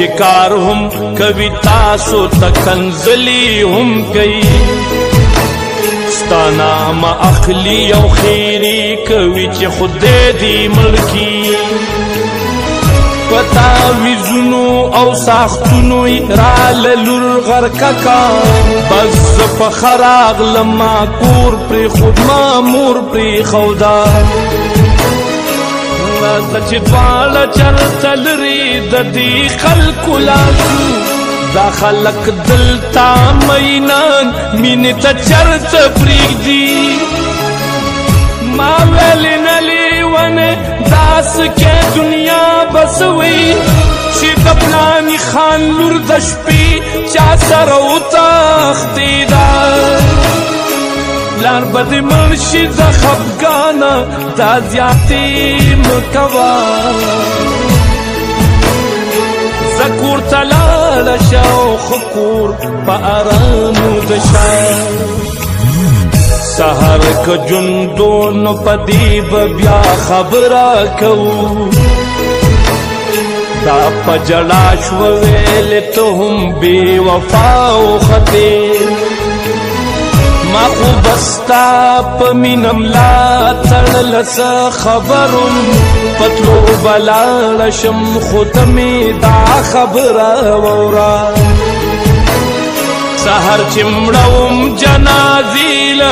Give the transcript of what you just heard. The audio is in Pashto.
شکار هم کوي تاسو تکنزلی هم کوي ستا نام اخلی او خیری کوي چې خدای دی ملکی پتا ویزونو او ساختونو رال لور غرککا بس پخراغ لما کور پر خود مامور پر خودا چې دواړه چرته لري د دې خلکو لاسو دا خلک دلته مینان مینې ته چرته پرېږدي ما ویلې نه لیونې داسې کې دنیا بسوي چې د پلاني خان لور د شپې چا سره وتښتېده لار به دې مړ شي د خفګانه دا زیاتې مه کوه زه کور ته لاړه شه او ښه کور په ارام وده شه سهار که جوندو نو په دې به بیا خبره کوو دا په جړا شوه ویلې ته هم بې وفا وختې ما خو بستا په مینه ملا تړله څه خبرم په تلو به لاړه شم خو ته مې دا خبره واوره سهار چې مړه وم جنازې له